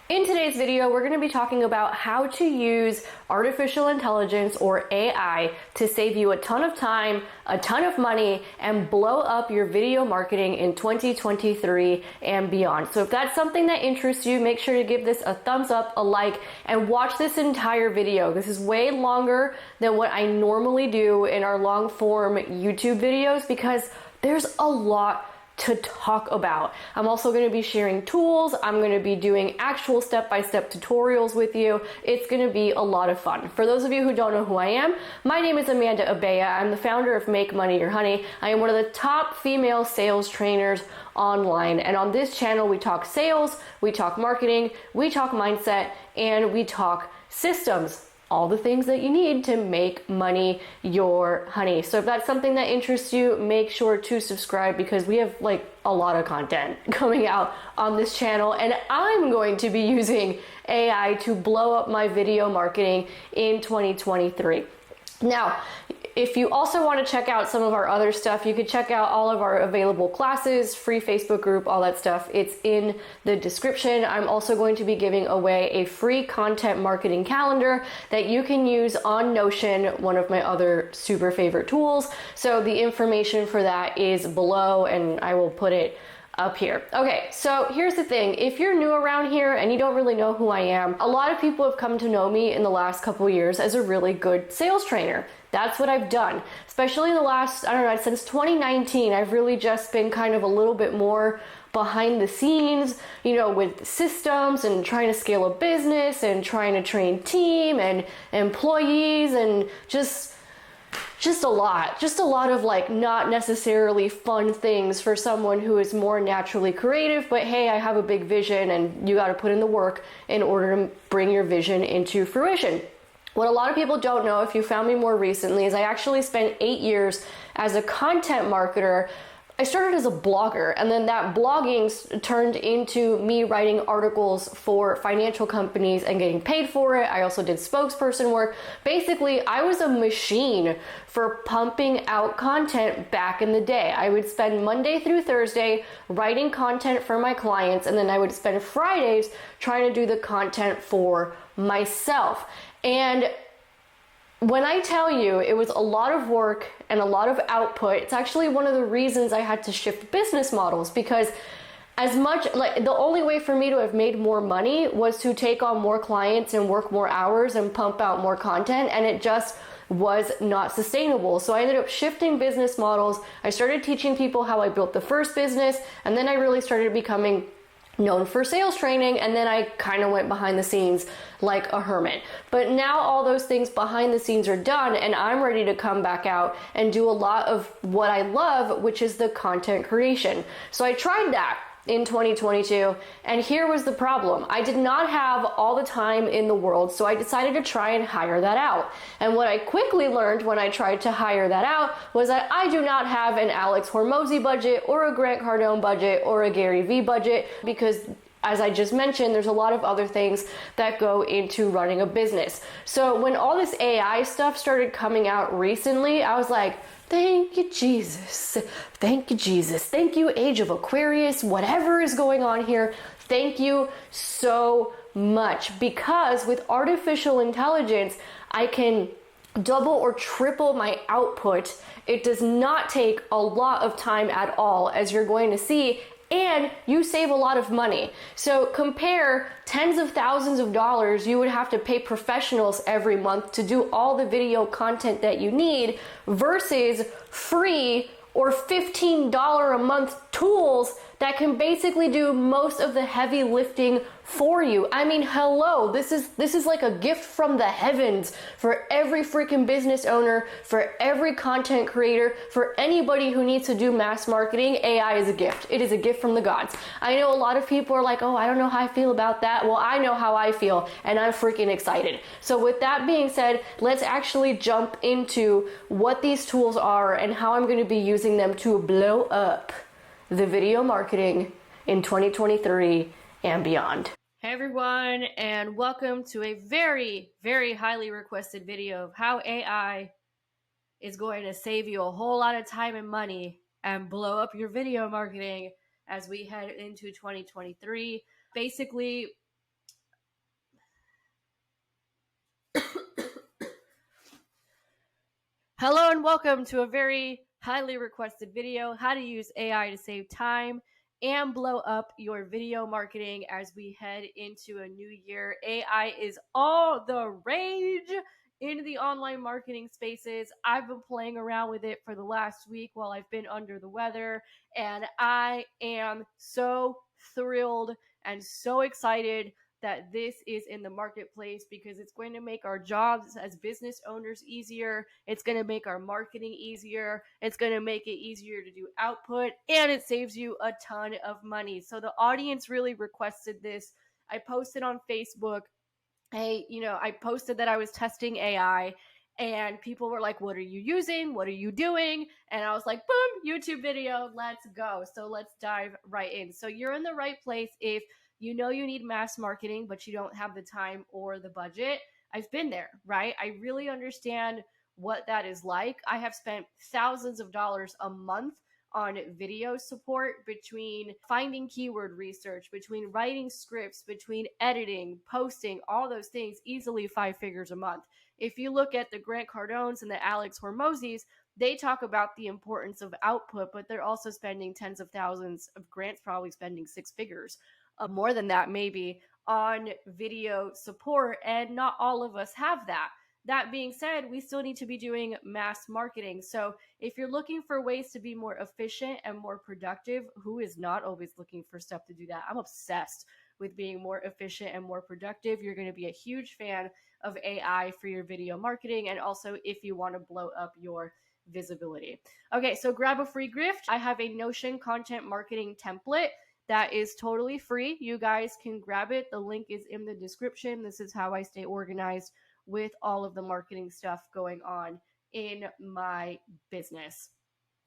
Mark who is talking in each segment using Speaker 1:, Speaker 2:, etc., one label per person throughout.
Speaker 1: In today's video, we're going to be talking about how to use artificial intelligence or AI to save you a ton of time, a ton of money, and blow up your video marketing in 2023 and beyond. So if that's something that interests you, make sure to give this a thumbs up, a like, and watch this entire video. This is way longer than what I normally do in our long form YouTube videos because there's a lot to talk about. I'm also going to be sharing tools. I'm going to be doing actual step-by-step tutorials with you. It's going to be a lot of fun. For those of you who don't know who I am, my name is Amanda Abea. I'm the founder of Make Money Your Honey. I am one of the top female sales trainers online. And on this channel, we talk sales, we talk marketing, we talk mindset, and we talk systems. All the things that you need to make money your honey. So if that's something that interests you, make sure to subscribe because we have like a lot of content coming out on this channel, and I'm going to be using AI to blow up my video marketing in 2023. Now, if you also want to check out some of our other stuff, you could check out all of our available classes, free Facebook group, all that stuff. It's in the description. I'm also going to be giving away a free content marketing calendar that you can use on Notion, one of my other super favorite tools. So the information for that is below, and I will put it up here. Okay, so here's the thing. If you're new around here and you don't really know who I am, a lot of people have come to know me in the last couple years as a really good sales trainer. That's what I've done, especially in the last, I don't know, since 2019, I've really just been kind of a little bit more behind the scenes, with systems and trying to scale a business and trying to train team and employees and just a lot of like not necessarily fun things for someone who is more naturally creative, but hey, I have a big vision and you got to put in the work in order to bring your vision into fruition. What a lot of people don't know, if you found me more recently, is I actually spent 8 years as a content marketer. I started as a blogger, and then that blogging turned into me writing articles for financial companies and getting paid for it. I also did spokesperson work. Basically, I was a machine for pumping out content back in the day. I would spend Monday through Thursday writing content for my clients, and then I would spend Fridays trying to do the content for myself. And when I tell you it was a lot of work and a lot of output, it's actually one of the reasons I had to shift business models, because as much like the only way for me to have made more money was to take on more clients and work more hours and pump out more content, and it just was not sustainable. So I ended up shifting business models. I started teaching people how I built the first business, and then I really started becoming known for sales training, and then I kind of went behind the scenes like a hermit. But now all those things behind the scenes are done, and I'm ready to come back out and do a lot of what I love, which is the content creation. So I tried that in 2022, and here was the problem. I did not have all the time in the world, so I decided to try and hire that out. And what I quickly learned when I tried to hire that out was that I do not have an Alex Hormozi budget or a Grant Cardone budget or a Gary Vee budget, because as I just mentioned, there's a lot of other things that go into running a business. So when all this AI stuff started coming out recently, I was like, thank you, Jesus. Thank you, Jesus. Thank you, Age of Aquarius, whatever is going on here. Thank you so much. Because with artificial intelligence, I can double or triple my output. It does not take a lot of time at all, as you're going to see, and you save a lot of money. So compare tens of thousands of dollars you would have to pay professionals every month to do all the video content that you need versus free or $15 a month tools that can basically do most of the heavy lifting for you. I mean, hello, this is like a gift from the heavens for every freaking business owner, for every content creator, for anybody who needs to do mass marketing. AI is a gift. It is a gift from the gods. I know a lot of people are like, oh, I don't know how I feel about that. Well, I know how I feel, and I'm freaking excited. So with that being said, let's actually jump into what these tools are and how I'm going to be using them to blow up the video marketing in 2023 and beyond. Hey everyone, and welcome to a very, very highly requested video of how AI is going to save you a whole lot of time and money and blow up your video marketing as we head into 2023. Basically, Hello and welcome to a very highly requested video, how to use AI to save time and blow up your video marketing as we head into a new year. AI is all the rage in the online marketing spaces. I've been playing around with it for the last week while I've been under the weather, and I am so thrilled and so excited that this is in the marketplace because it's going to make our jobs as business owners easier. It's going to make our marketing easier. It's going to make it easier to do output, and it saves you a ton of money. So the audience really requested this. I posted on Facebook, hey, I posted that I was testing AI, and people were like, what are you using? What are you doing? And I was like, boom, YouTube video, let's go. So let's dive right in. So you're in the right place if you know you need mass marketing, but you don't have the time or the budget. I've been there, right? I really understand what that is like. I have spent thousands of dollars a month on video support, between finding keyword research, between writing scripts, between editing, posting, all those things, easily 5 figures a month. If you look at the Grant Cardones and the Alex Hormozis, they talk about the importance of output, but they're also spending tens of thousands of Grant's probably spending 6 figures, more than that maybe, on video support, and not all of us have that. That being said, we still need to be doing mass marketing. So if you're looking for ways to be more efficient and more productive, who is not always looking for stuff to do that? I'm obsessed with being more efficient and more productive. You're going to be a huge fan of AI for your video marketing, and also if you want to blow up your visibility. Okay, so grab a free gift. I have a Notion content marketing template that is totally free. You guys can grab it. The link is in the description. This is how I stay organized with all of the marketing stuff going on in my business.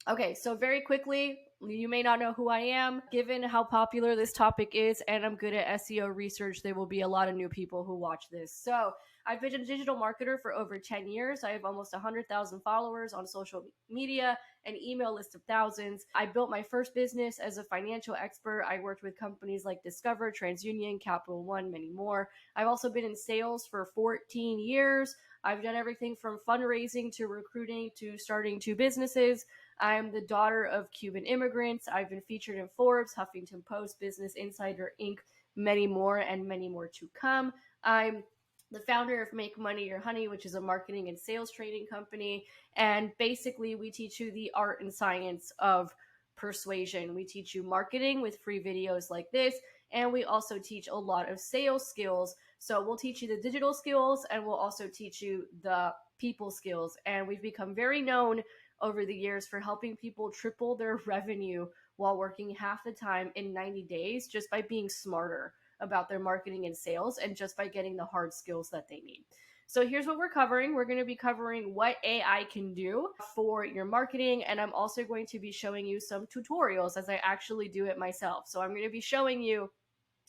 Speaker 1: Okay, so very quickly, you may not know who I am. Given how popular this topic is, and I'm good at SEO research, there will be a lot of new people who watch this. So I've been a digital marketer for over 10 years. I have almost 100,000 followers on social media, an email list of thousands. I built my first business as a financial expert. I worked with companies like Discover, TransUnion, Capital One, many more. I've also been in sales for 14 years. I've done everything from fundraising to recruiting to starting 2 businesses. I'm the daughter of Cuban immigrants. I've been featured in Forbes, Huffington Post, Business Insider, Inc., many more, and many more to come. I'm the founder of Make Money Your Honey, which is a marketing and sales training company. And basically, we teach you the art and science of persuasion. We teach you marketing with free videos like this, and we also teach a lot of sales skills. So we'll teach you the digital skills, and we'll also teach you the people skills. And we've become very known over the years for helping people triple their revenue while working half the time in 90 days, just by being smarter about their marketing and sales, and just by getting the hard skills that they need. So here's what we're covering. We're going to be covering what AI can do for your marketing, and I'm also going to be showing you some tutorials as I actually do it myself. So I'm going to be showing you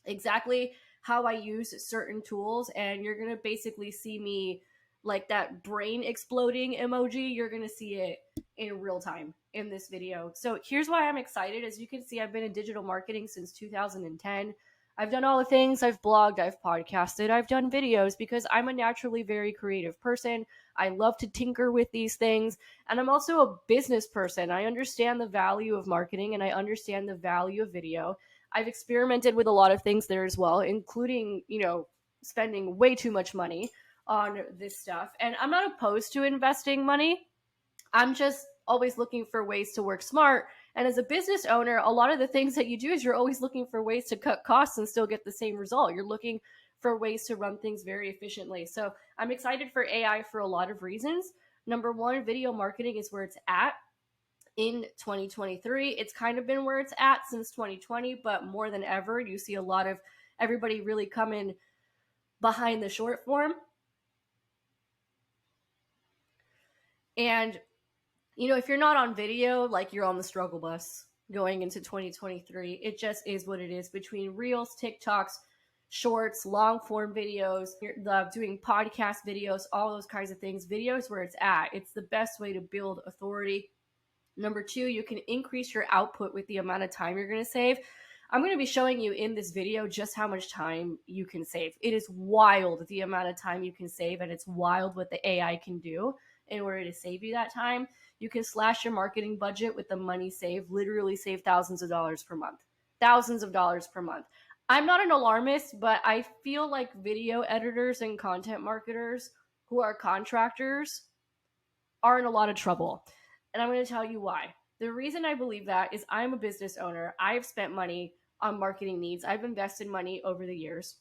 Speaker 1: exactly how I use certain tools, and you're going to basically see me, like that brain exploding emoji, you're going to see it in real time in this video. So here's why I'm excited. As you can see, I've been in digital marketing since 2010. I've done all the things. I've blogged, I've podcasted, I've done videos, because I'm a naturally very creative person. I love to tinker with these things. And I'm also a business person. I understand the value of marketing, and I understand the value of video. I've experimented with a lot of things there as well, including, spending way too much money on this stuff. And I'm not opposed to investing money. I'm just always looking for ways to work smart. And as a business owner, a lot of the things that you do is you're always looking for ways to cut costs and still get the same result. You're looking for ways to run things very efficiently. So I'm excited for AI for a lot of reasons. Number one, video marketing is where it's at in 2023. It's kind of been where it's at since 2020, but more than ever, you see a lot of everybody really coming behind the short form. And, if you're not on video, like, you're on the struggle bus going into 2023. It just is what it is. Between Reels, TikToks, Shorts, long form videos, doing podcast videos, all those kinds of things, video is where it's at. It's the best way to build authority. Number two, you can increase your output with the amount of time you're going to save. I'm going to be showing you in this video just how much time you can save. It is wild the amount of time you can save, and it's wild what the AI can do in order to save you that time. You can slash your marketing budget with the money saved, literally save thousands of dollars per month. Thousands of dollars per month. I'm not an alarmist, but I feel like video editors and content marketers who are contractors are in a lot of trouble. And I'm going to tell you why. The reason I believe that is I'm a business owner. I've spent money on marketing needs. I've invested money over the years.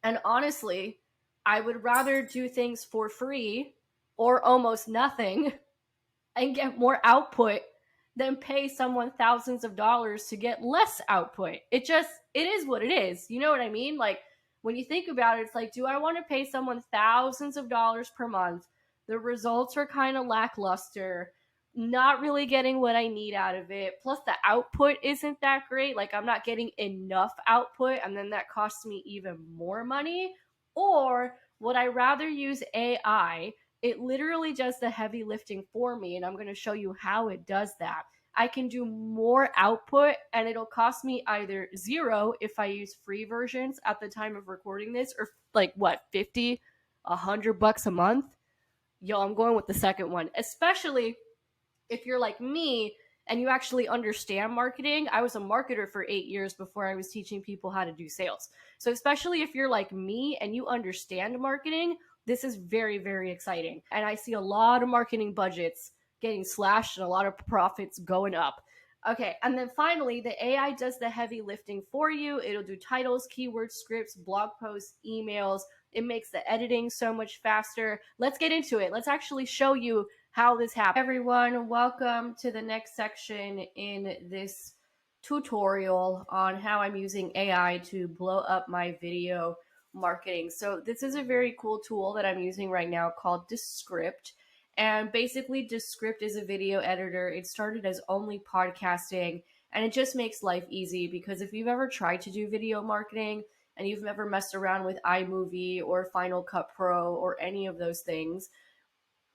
Speaker 1: And honestly, I would rather do things for free or almost nothing and get more output than pay someone thousands of dollars to get less output. It is what it is. You know what I mean? Like, when you think about it, it's like, do I want to pay someone thousands of dollars per month? The results are kind of lackluster, not really getting what I need out of it. Plus, the output isn't that great. Like, I'm not getting enough output, and then that costs me even more money. Or would I rather use AI? It literally does the heavy lifting for me, and I'm going to show you how it does that. I can do more output, and it'll cost me either zero if I use free versions at the time of recording this, or like what, 50, $100 a month. Yo, I'm going with the second one, especially if you're like me and you actually understand marketing. I was a marketer for 8 years before I was teaching people how to do sales. So especially if you're like me and you understand marketing, this is very, very exciting. And I see a lot of marketing budgets getting slashed and a lot of profits going up. Okay, and then finally, the AI does the heavy lifting for you. It'll do titles, keywords, scripts, blog posts, emails. It makes the editing so much faster. Let's get into it. Let's actually show you how this happens. Everyone, welcome to the next section in this tutorial on how I'm using AI to blow up my video marketing. So this is a very cool tool that I'm using right now called Descript. And basically, Descript is a video editor. It started as only podcasting, and it just makes life easy, because if you've ever tried to do video marketing and you've never messed around with iMovie or Final Cut Pro or any of those things,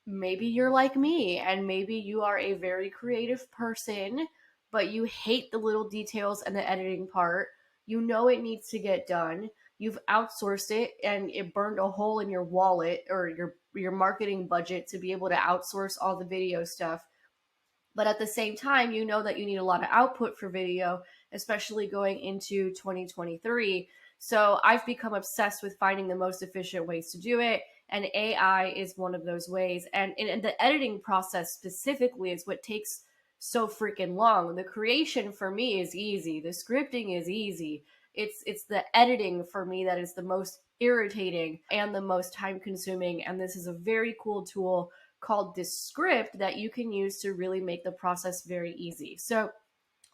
Speaker 1: maybe you're like me, and maybe you are a very creative person, but you hate the little details and the editing part. You know it needs to get done. You've outsourced it, and it burned a hole in your wallet or your marketing budget to be able to outsource all the video stuff. But at the same time, you know that you need a lot of output for video, especially going into 2023. So I've become obsessed with finding the most efficient ways to do it. And AI is one of those ways. And the editing process specifically is what takes so freaking long. The creation for me is easy. The scripting is easy. It's the editing for me that is the most irritating and the most time consuming. And this is a very cool tool called Descript that you can use to really make the process very easy. So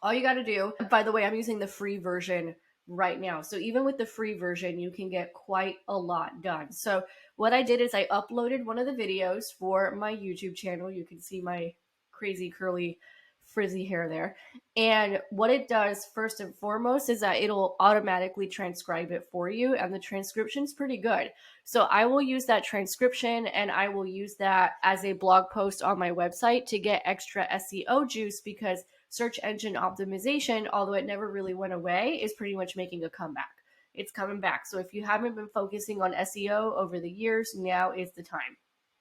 Speaker 1: all you got to do, by the way, I'm using the free version right now. So even with the free version, you can get quite a lot done. So what I did is I uploaded one of the videos for my YouTube channel. You can see my crazy curly frizzy hair there. And what it does first and foremost is that it'll automatically transcribe it for you, and the transcription's pretty good. So I will use that transcription, and I will use that as a blog post on my website to get extra SEO juice, because search engine optimization, although it never really went away, is pretty much making a comeback. It's coming back. So if you haven't been focusing on SEO over the years, now is the time.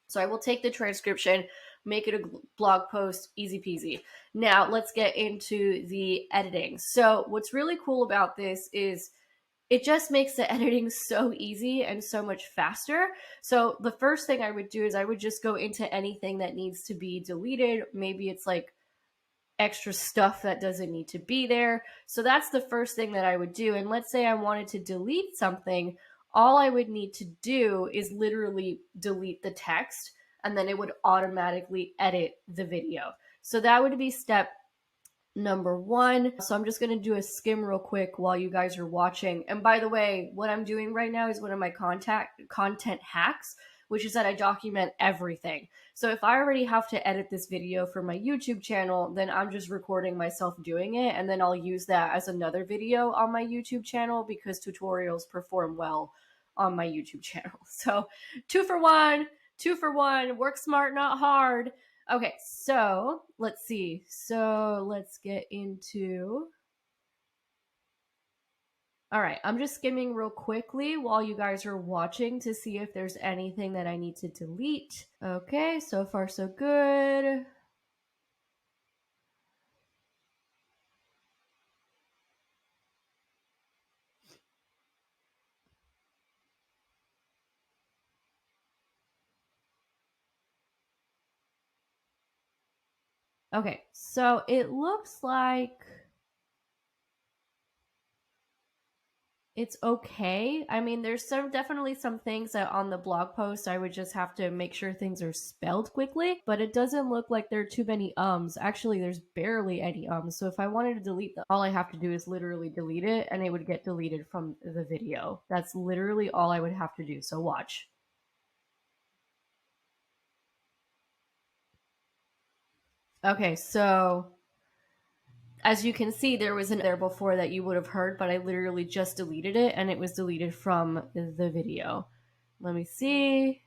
Speaker 1: So I will take the transcription, make it a blog post, easy peasy. Now let's get into the editing. So what's really cool about this is it just makes the editing so easy and so much faster. So the first thing I would do is I would just go into anything that needs to be deleted. Maybe it's like extra stuff that doesn't need to be there. So that's the first thing that I would do. And let's say I wanted to delete something. All I would need to do is literally delete the text, and then it would automatically edit the video. So that would be step number one. So I'm just going to do a skim real quick while you guys are watching. And by the way, what I'm doing right now is one of my content hacks, which is that I document everything. So if I already have to edit this video for my YouTube channel, then I'm just recording myself doing it, and then I'll use that as another video on my YouTube channel, because tutorials perform well on my YouTube channel. So 2 for 1, work smart, not hard. Okay, so let's see. So let's get into... All right, I'm just skimming real quickly while you guys are watching to see if there's anything that I need to delete. Okay, so far so good. Okay, so it looks like it's okay. I mean, there's definitely some things that on the blog post I would just have to make sure things are spelled quickly, but it doesn't look like there are too many ums. Actually, there's barely any ums. So if I wanted to delete all I have to do is literally delete it and it would get deleted from the video. That's literally all I would have to do. So watch. Okay, so as you can see, there was an there before that you would have heard, but I literally just deleted it and it was deleted from the video. Let me see.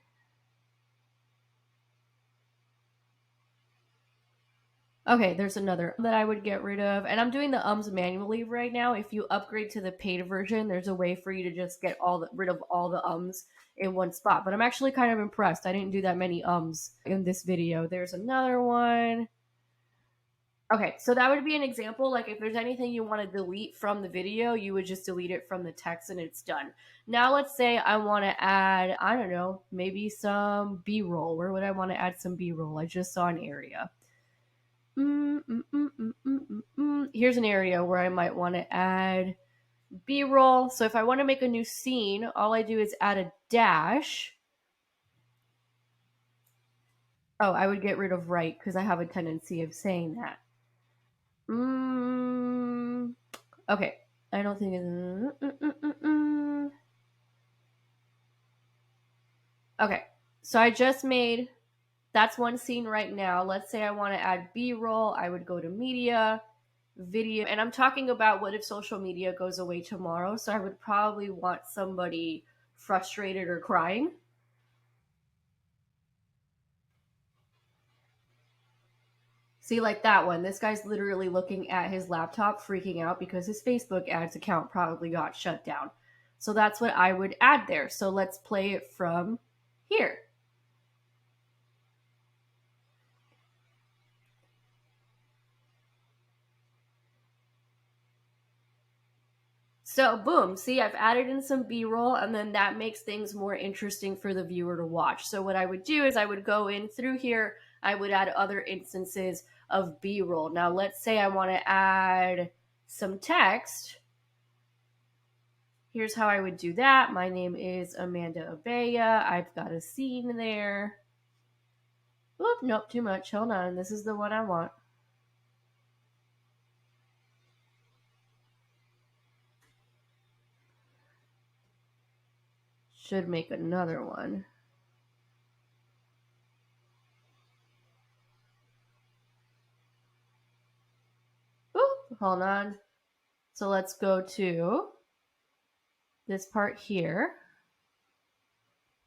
Speaker 1: Okay, there's another that I would get rid of. And I'm doing the ums manually right now. If you upgrade to the paid version, there's a way for you to just get rid of all the ums in one spot. But I'm actually kind of impressed. I didn't do that many ums in this video. There's another one. Okay, so that would be an example. Like if there's anything you want to delete from the video, you would just delete it from the text and it's done. Now let's say I want to add, I don't know, maybe some B-roll. Where would I want to add some B-roll? I just saw an area. Here's an area where I might want to add B-roll. So if I want to make a new scene, all I do is add a dash. Oh, I would get rid of right because I have a tendency of saying that. Okay, I don't think it's... Okay, so I just made... That's one scene right now. Let's say I want to add B-roll. I would go to media, video, and I'm talking about what if social media goes away tomorrow. So I would probably want somebody frustrated or crying. See, like that one. This guy's literally looking at his laptop, freaking out because his Facebook ads account probably got shut down. So that's what I would add there. So let's play it from here. So boom, see, I've added in some B-roll and then that makes things more interesting for the viewer to watch. So what I would do is I would go in through here, I would add other instances of B-roll. Now let's say I want to add some text. Here's how I would do that. My name is Amanda Abaya. I've got a scene there. Oop, nope, too much. Hold on. This is the one I want. Should make another one. Oop, hold on. So let's go to this part here.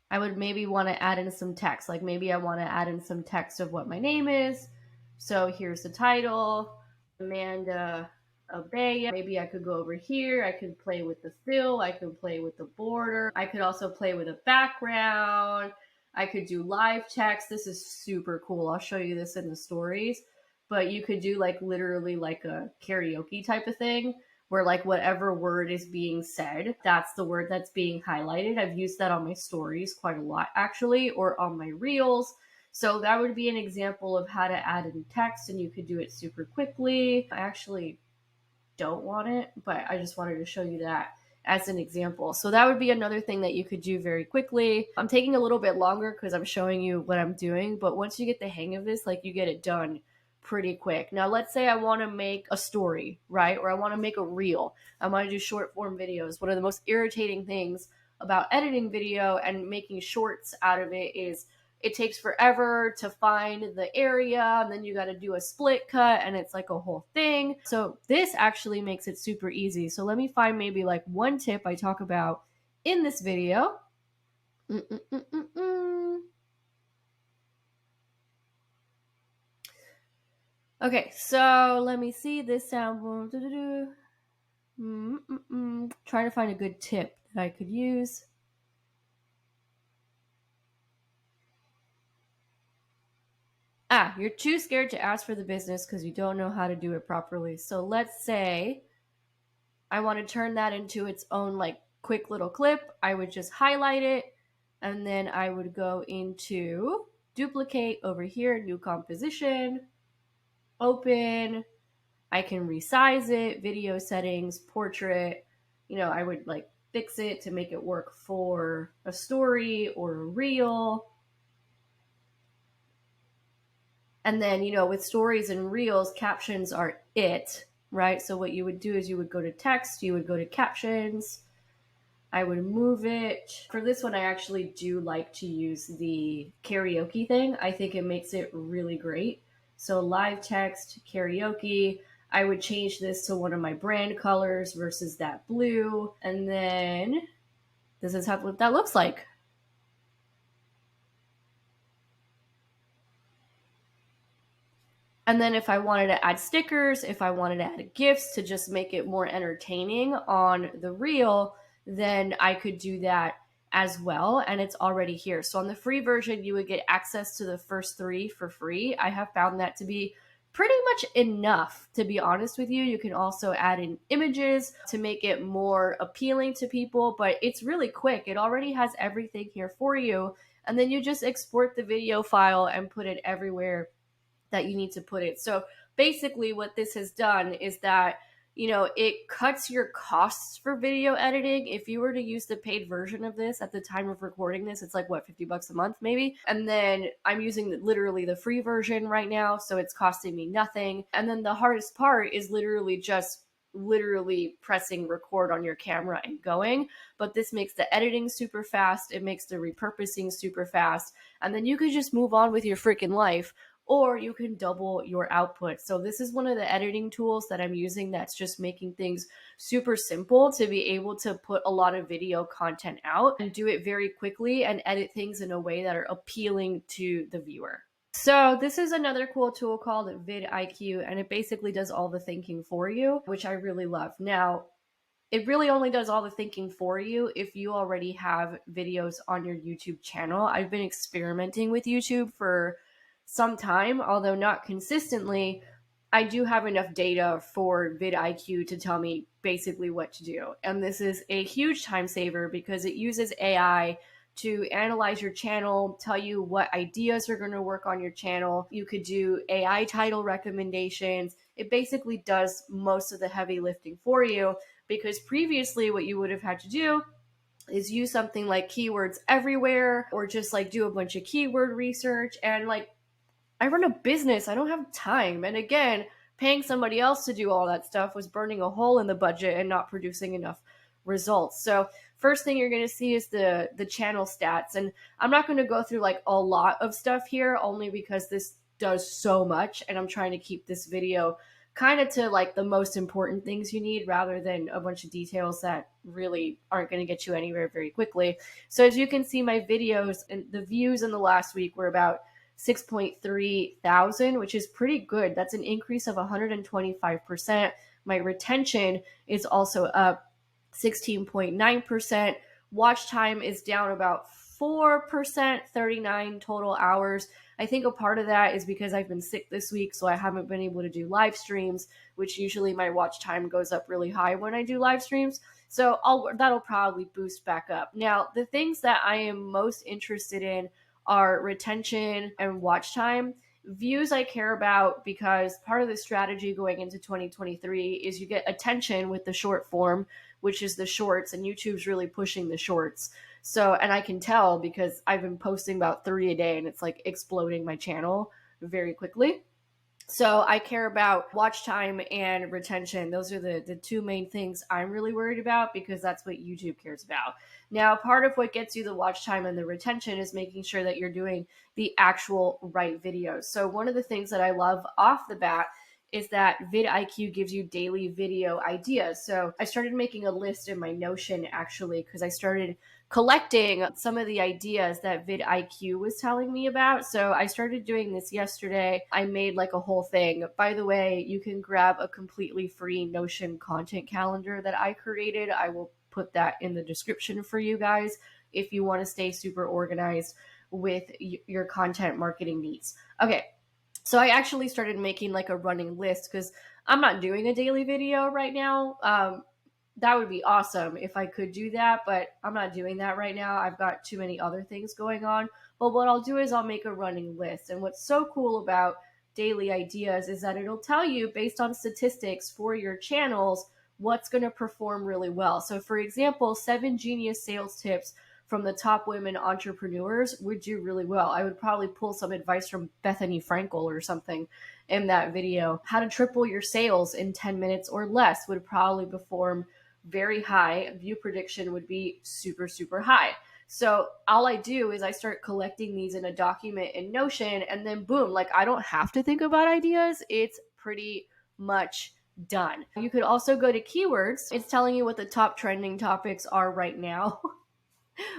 Speaker 1: I would maybe want to add in some text. Like maybe I want to add in some text of what my name is. So here's the title, Amanda Abaya. Maybe I could go over here. I could play with the fill. I could play with the border. I could also play with a background. I could do live text. This is super cool. I'll show you this in the stories. But you could do like literally like a karaoke type of thing where like whatever word is being said, that's the word that's being highlighted. I've used that on my stories quite a lot actually, or on my reels. So that would be an example of how to add in text and you could do it super quickly. I actually don't want it, but I just wanted to show you that as an example. So that would be another thing that you could do very quickly. I'm taking a little bit longer because I'm showing you what I'm doing, but once you get the hang of this, like you get it done pretty quick. Now, let's say I want to make a story, right? Or I want to make a reel. I want to do short form videos. One of the most irritating things about editing video and making shorts out of it is it takes forever to find the area and then you got to do a split cut and it's like a whole thing. So this actually makes it super easy. So let me find maybe like one tip I talk about in this video. Okay, so let me see this sound. Trying to find a good tip that I could use. You're too scared to ask for the business because you don't know how to do it properly. So let's say I want to turn that into its own like quick little clip. I would just highlight it and then I would go into duplicate over here, new composition, open. I can resize it, video settings, portrait. I would like fix it to make it work for a story or a reel. And then, with stories and reels, captions are it, right? So what you would do is you would go to text, you would go to captions. I would move it. For this one, I actually do like to use the karaoke thing. I think it makes it really great. So live text, karaoke. I would change this to one of my brand colors versus that blue. And then this is what that looks like. And then if I wanted to add stickers, if I wanted to add gifts to just make it more entertaining on the reel, then I could do that as well. And it's already here. So on the free version, you would get access to the first 3 for free. I have found that to be pretty much enough, to be honest with you. You can also add in images to make it more appealing to people, but it's really quick. It already has everything here for you. And then you just export the video file and put it everywhere that you need to put it. So basically what this has done is that, it cuts your costs for video editing. If you were to use the paid version of this at the time of recording this, it's like what, $50 a month maybe? And then I'm using literally the free version right now, so it's costing me nothing. And then the hardest part is literally pressing record on your camera and going. But this makes the editing super fast. It makes the repurposing super fast. And then you could just move on with your freaking life, or you can double your output. So this is one of the editing tools that I'm using that's just making things super simple to be able to put a lot of video content out and do it very quickly and edit things in a way that are appealing to the viewer. So this is another cool tool called vidIQ, and it basically does all the thinking for you, which I really love. Now, it really only does all the thinking for you if you already have videos on your YouTube channel. I've been experimenting with YouTube for some time, although not consistently. I do have enough data for vidIQ to tell me basically what to do. And this is a huge time saver because it uses AI to analyze your channel, tell you what ideas are going to work on your channel. You could do AI title recommendations. It basically does most of the heavy lifting for you, because previously what you would have had to do is use something like Keywords Everywhere, or just like do a bunch of keyword research. And like, I run a business, I don't have time. And again, paying somebody else to do all that stuff was burning a hole in the budget and not producing enough results. So first thing you're going to see is the channel stats. And I'm not going to go through like a lot of stuff here, only because this does so much. And I'm trying to keep this video kind of to like the most important things you need, rather than a bunch of details that really aren't going to get you anywhere very quickly. So as you can see, my videos and the views in the last week were about 6.3 thousand, which is pretty good. That's an increase of 125%. My retention is also up 16.9%. Watch time is down about 4%, 39 total hours. I think a part of that is because I've been sick this week, so I haven't been able to do live streams, which usually my watch time goes up really high when I do live streams. So that'll probably boost back up. Now, the things that I am most interested in are retention and watch time. Views I care about because part of the strategy going into 2023 is you get attention with the short form, which is the shorts, and YouTube's really pushing the shorts. So, and I can tell because I've been posting about 3 a day and it's like exploding my channel very quickly. So I care about watch time and retention. Those are the two main things I'm really worried about, because that's what YouTube cares about. Now, part of what gets you the watch time and the retention is making sure that you're doing the actual right videos. So one of the things that I love off the bat is that vidIQ gives you daily video ideas. So I started making a list in my Notion, actually, because I started collecting some of the ideas that vidIQ was telling me about. So I started doing this yesterday. I made like a whole thing. By the way, you can grab a completely free Notion content calendar that I created. I will put that in the description for you guys if you want to stay super organized with your content marketing needs. Okay, so I actually started making like a running list because I'm not doing a daily video right now. That would be awesome if I could do that, but I'm not doing that right now. I've got too many other things going on. But what I'll do is I'll make a running list. And what's so cool about daily ideas is that it'll tell you based on statistics for your channels what's going to perform really well. So for example, 7 genius sales tips from the top women entrepreneurs would do really well. I would probably pull some advice from Bethany Frankel or something in that video. How to triple your sales in 10 minutes or less would probably perform very high. View prediction would be super, super high. So all I do is I start collecting these in a document in Notion, and then boom, like I don't have to think about ideas. It's pretty much done. You could also go to keywords. It's telling you what the top trending topics are right now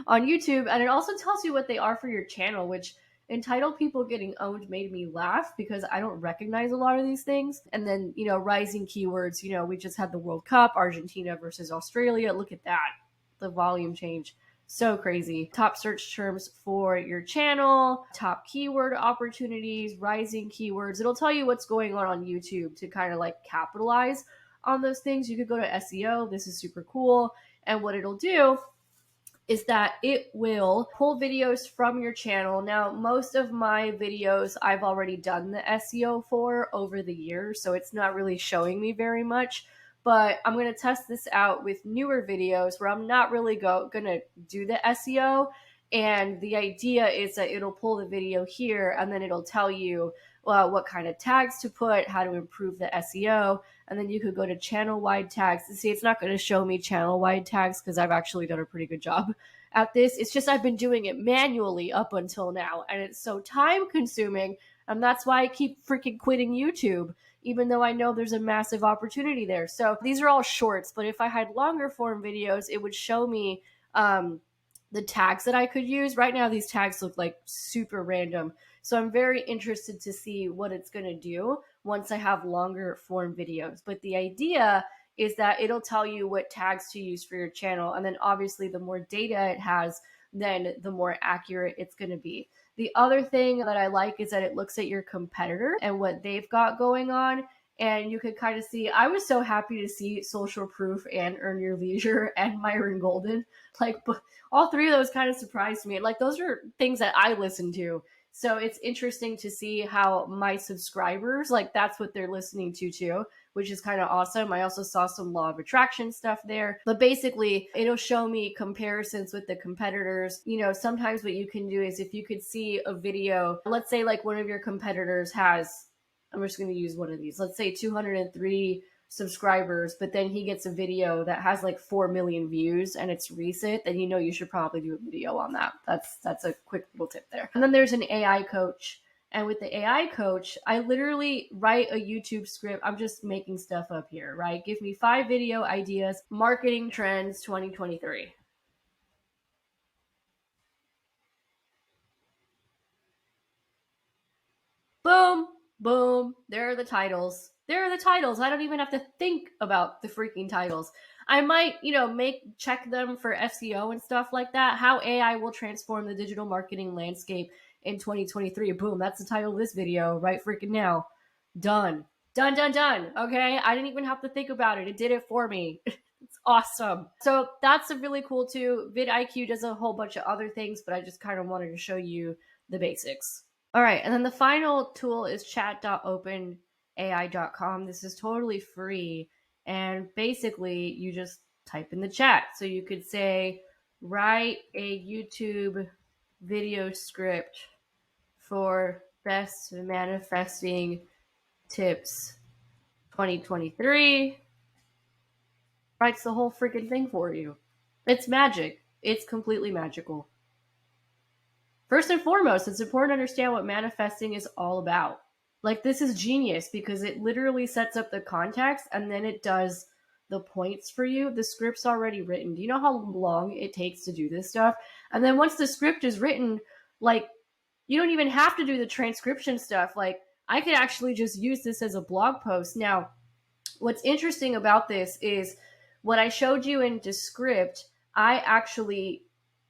Speaker 1: on YouTube, and it also tells you what they are for your channel, which entitled people getting owned made me laugh because I don't recognize a lot of these things. And then, rising keywords, we just had the World Cup, Argentina versus Australia. Look at that. The volume change. So crazy. Top search terms for your channel, top keyword opportunities, rising keywords. It'll tell you what's going on YouTube to kind of like capitalize on those things. You could go to SEO. This is super cool. And what it'll do is that it will pull videos from your channel. Now, most of my videos I've already done the SEO for over the years, so it's not really showing me very much. But I'm going to test this out with newer videos where I'm not really going to do the SEO. And the idea is that it'll pull the video here and then it'll tell you what kind of tags to put, how to improve the SEO. And then you could go to channel-wide tags. See, it's not going to show me channel-wide tags because I've actually done a pretty good job at this. It's just I've been doing it manually up until now, and it's so time-consuming, and that's why I keep freaking quitting YouTube, even though I know there's a massive opportunity there. So these are all shorts, but if I had longer form videos, it would show me the tags that I could use. Right now, these tags look like super random. So I'm very interested to see what it's going to do once I have longer form videos. But the idea is that it'll tell you what tags to use for your channel. And then obviously the more data it has, then the more accurate it's going to be. The other thing that I like is that it looks at your competitor and what they've got going on. And you could kind of see, I was so happy to see Social Proof and Earn Your Leisure and Myron Golden. Like all three of those kind of surprised me. Like those are things that I listen to. So it's interesting to see how my subscribers, like that's what they're listening to too, which is kind of awesome. I also saw some law of attraction stuff there, but basically it'll show me comparisons with the competitors. Sometimes what you can do is if you could see a video, let's say like one of your competitors has, I'm just going to use one of these, let's say 203 subscribers, but then he gets a video that has like 4 million views and it's recent, then you should probably do a video on that. That's a quick little tip there. And then there's an AI coach. And with the AI coach, I literally write a YouTube script. I'm just making stuff up here, right? Give me 5 video ideas, marketing trends 2023. Boom, boom. There are the titles. I don't even have to think about the freaking titles. I might, check them for SEO and stuff like that. How AI will transform the digital marketing landscape in 2023. Boom, that's the title of this video right freaking now. Done. Done. Okay, I didn't even have to think about it. It did it for me. It's awesome. So that's a really cool too. vidIQ does a whole bunch of other things, but I just kind of wanted to show you the basics. All right, and then the final tool is chat.openai.com. This is totally free, and basically you just type in the chat. So you could say, write a YouTube video script for best manifesting tips 2023. Writes the whole freaking thing for you. It's magic. It's completely magical. First and foremost, it's important to understand what manifesting is all about. Like this is genius because it literally sets up the context and then it does the points for you. The script's already written. Do you know how long it takes to do this stuff? And then once the script is written, like, you don't even have to do the transcription stuff. Like, I could actually just use this as a blog post. Now, what's interesting about this is what I showed you in Descript, I actually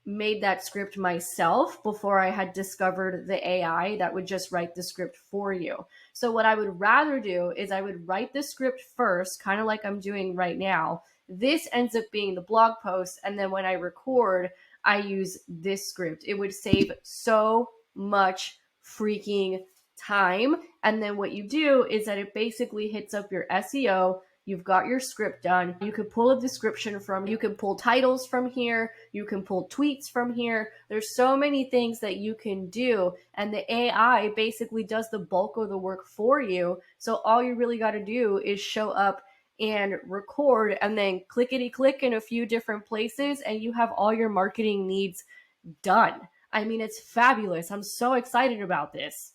Speaker 1: made that script myself before I had discovered the AI that would just write the script for you. So what I would rather do is I would write the script first, kind of like I'm doing right now. This ends up being the blog post. And then when I record, I use this script. It would save so much freaking time. And then what you do is that it basically hits up your SEO. You've got your script done. You can pull a description from, you can pull titles from here. You can pull tweets from here. There's so many things that you can do. And the AI basically does the bulk of the work for you. So all you really got to do is show up and record and then clickety click in a few different places and you have all your marketing needs done. I mean, it's fabulous. I'm so excited about this.